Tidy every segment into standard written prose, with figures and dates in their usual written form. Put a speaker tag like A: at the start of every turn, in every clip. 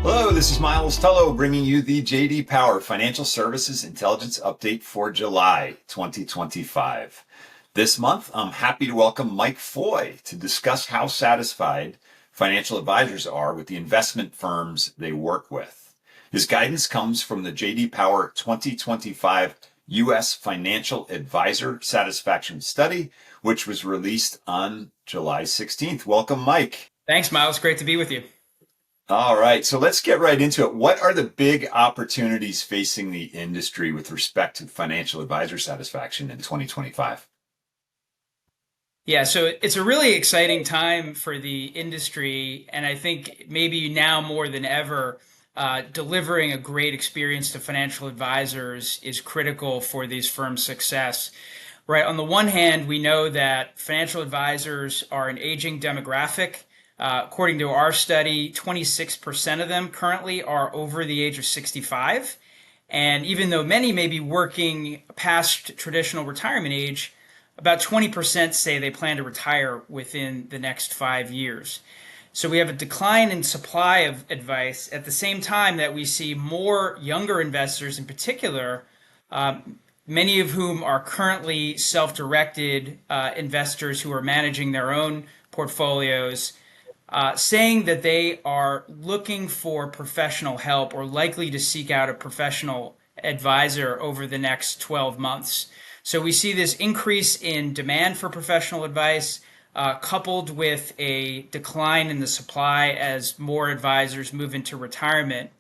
A: Hello, this is Miles Tullo bringing you the JD Power Financial Services Intelligence Update for July 2025. This month, I'm happy to welcome Mike Foy to discuss how satisfied financial advisors are with the investment firms they work with. His guidance comes from the JD Power 2025 U.S. Financial Advisor Satisfaction Study, which was released on July 16th. Welcome, Mike.
B: Thanks, Miles. Great to be with you.
A: All right, so let's get right into it. What are the big opportunities facing the industry with respect to financial advisor satisfaction in 2025?
B: Yeah, so it's a really exciting time for the industry, and I think maybe now more than ever, delivering a great experience to financial advisors is critical for these firms' success. Right, on the one hand, we know that financial advisors are an aging demographic. According to our study, 26% of them currently are over the age of 65. And even though many may be working past traditional retirement age, about 20% say they plan to retire within the next 5 years. So we have a decline in supply of advice at the same time that we see more younger investors in particular, many of whom are currently self-directed investors who are managing their own portfolios, saying that they are looking for professional help or likely to seek out a professional advisor over the next 12 months. So we see this increase in demand for professional advice, coupled with a decline in the supply as more advisors move into retirement.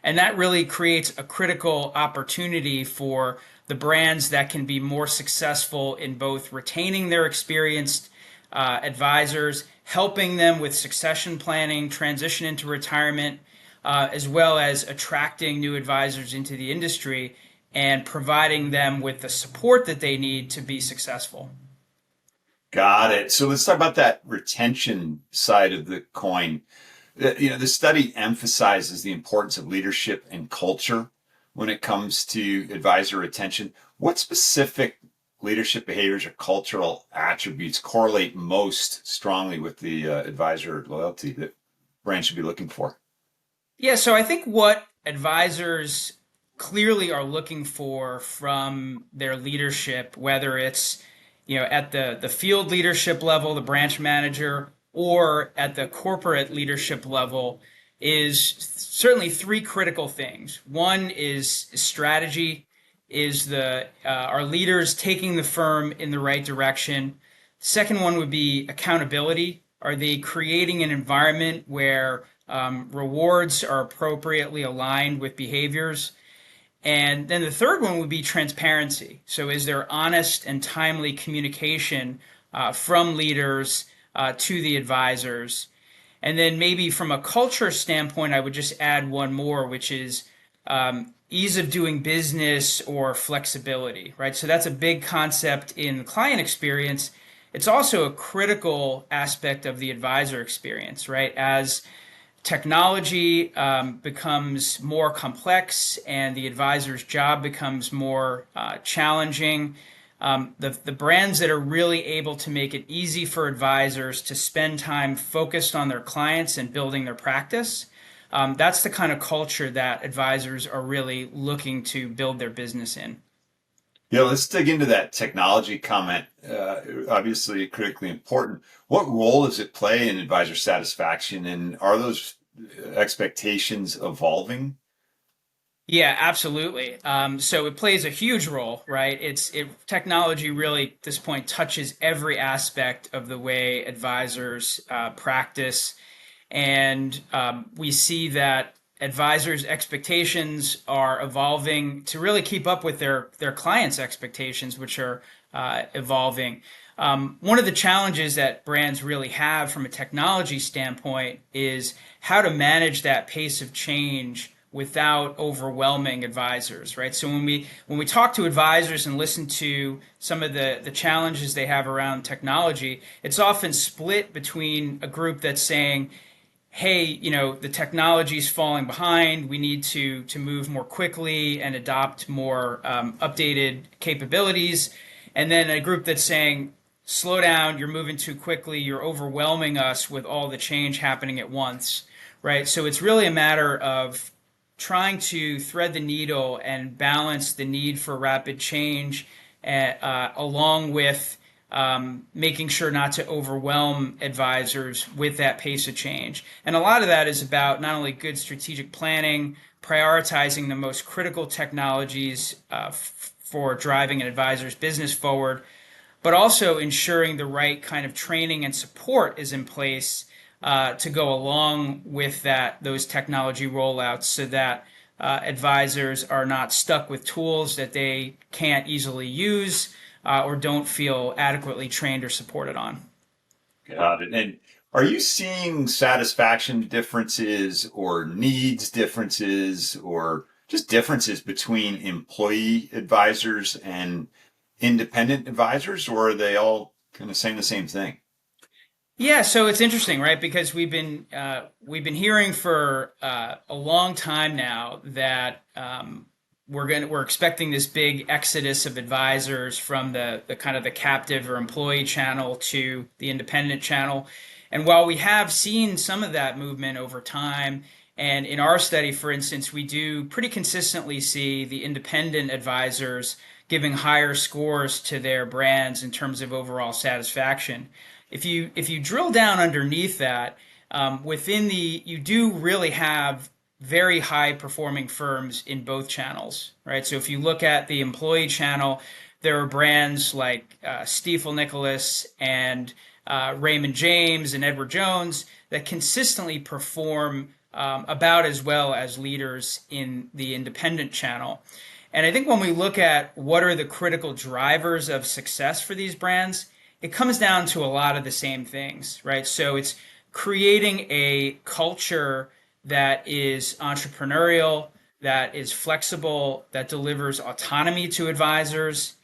B: And that really creates a critical opportunity for the brands that can be more successful in both retaining their experienced advisors, helping them with succession planning, transition into retirement, as well as attracting new advisors into the industry and providing them with the support that they need to be successful.
A: Got it. So let's talk about that retention side of the coin. The study emphasizes the importance of leadership and culture when it comes to advisor retention. What specific leadership behaviors or cultural attributes correlate most strongly with the advisor loyalty that brands should be looking for?
B: Yeah, so I think what advisors clearly are looking for from their leadership, whether it's at the field leadership level, the branch manager, or at the corporate leadership level, is certainly three critical things. One is strategy, is the our leaders taking the firm in the right direction. Second one would be accountability. Are they creating an environment where rewards are appropriately aligned with behaviors? And then the third one would be transparency. So is there honest and timely communication from leaders to the advisors? And then maybe from a culture standpoint, I would just add one more, which is ease of doing business or flexibility, right? So that's a big concept in the client experience. It's also a critical aspect of the advisor experience, right? As technology becomes more complex and the advisor's job becomes more challenging, the brands that are really able to make it easy for advisors to spend time focused on their clients and building their practice, that's the kind of culture that advisors are really looking to build their business in.
A: Yeah, let's dig into that technology comment. Obviously, critically important. What role does it play in advisor satisfaction, and are those expectations evolving?
B: Yeah, absolutely. So it plays a huge role, right? Technology really at this point touches every aspect of the way advisors practice, and we see that advisors' expectations are evolving to really keep up with their clients' expectations, which are evolving. One of the challenges that brands really have from a technology standpoint is how to manage that pace of change without overwhelming advisors, right? So when we talk to advisors and listen to some of the challenges they have around technology, it's often split between a group that's saying, hey, the technology is falling behind. We need to move more quickly and adopt more updated capabilities. And then a group that's saying, slow down, you're moving too quickly, you're overwhelming us with all the change happening at once. right? So it's really a matter of trying to thread the needle and balance the need for rapid change along with making sure not to overwhelm advisors with that pace of change. And a lot of that is about not only good strategic planning, prioritizing the most critical technologies for driving an advisor's business forward, but also ensuring the right kind of training and support is in place to go along with those technology rollouts so that advisors are not stuck with tools that they can't easily use or don't feel adequately trained or supported on.
A: Got it. And are you seeing satisfaction differences or needs differences or just differences between employee advisors and independent advisors, or are they all kind of saying the same thing?
B: Yeah, so it's interesting, right? Because we've been hearing for a long time now that we're expecting this big exodus of advisors from the kind of the captive or employee channel to the independent channel. And while we have seen some of that movement over time, and in our study, for instance, we do pretty consistently see the independent advisors giving higher scores to their brands in terms of overall satisfaction. If you drill down underneath that, you do really have very high performing firms in both channels, right? So if you look at the employee channel, there are brands like Stifel Nicholas and Raymond James and Edward Jones that consistently perform about as well as leaders in the independent channel. And I think when we look at what are the critical drivers of success for these brands, it comes down to a lot of the same things, right? So it's creating a culture that is entrepreneurial, that is flexible, that delivers autonomy to advisors.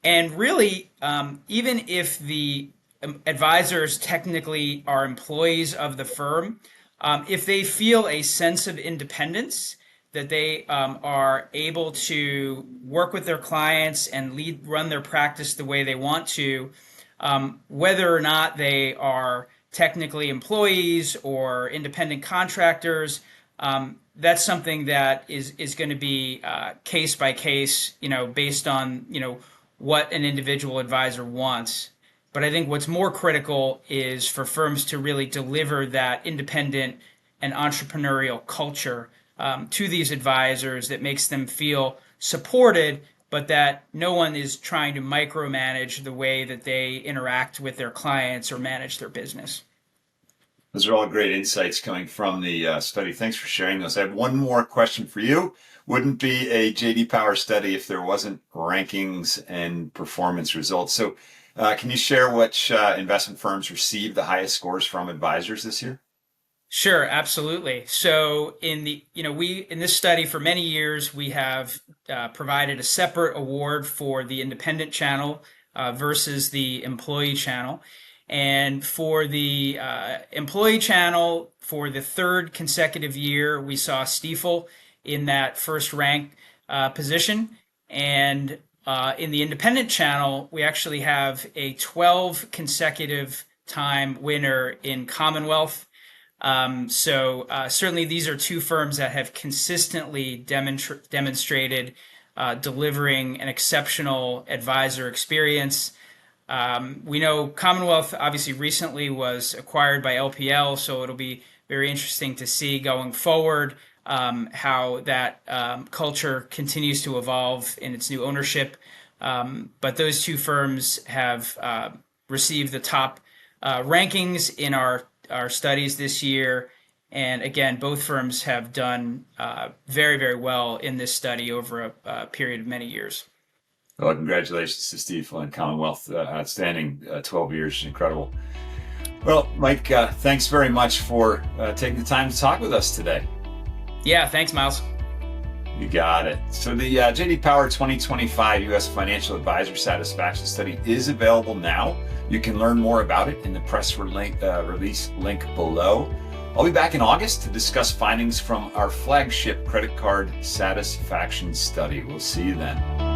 B: And really, even if the advisors technically are employees of the firm, if they feel a sense of independence, that they are able to work with their clients and run their practice the way they want to, whether or not they are technically employees or independent contractors, that's something that is going to be case by case, based on what an individual advisor wants. But I think what's more critical is for firms to really deliver that independent and entrepreneurial culture to these advisors that makes them feel supported, but that no one is trying to micromanage the way that they interact with their clients or manage their business.
A: Those are all great insights coming from the study. Thanks for sharing those. I have one more question for you. Wouldn't be a JD Power study if there wasn't rankings and performance results. So can you share which investment firms received the highest scores from advisors this year?
B: Sure, absolutely. So in this study for many years we have provided a separate award for the independent channel versus the employee channel. And for the employee channel, for the third consecutive year, we saw Stifel in that first rank position. And in the independent channel, we actually have a 12 consecutive time winner in Commonwealth. Certainly these are two firms that have consistently demonstrated delivering an exceptional advisor experience. We know Commonwealth obviously recently was acquired by LPL, so it'll be very interesting to see going forward how that culture continues to evolve in its new ownership. But those two firms have received the top rankings in our studies this year. And again, both firms have done very, very well in this study over a period of many years.
A: Well, congratulations to Stifel and Commonwealth. Outstanding. 12 years. Incredible. Well, Mike, thanks very much for taking the time to talk with us today.
B: Yeah, thanks, Miles.
A: You got it. So the JD Power 2025 U.S. Financial Advisor Satisfaction Study is available now. You can learn more about it in the press release link below. I'll be back in August to discuss findings from our flagship credit card satisfaction study. We'll see you then.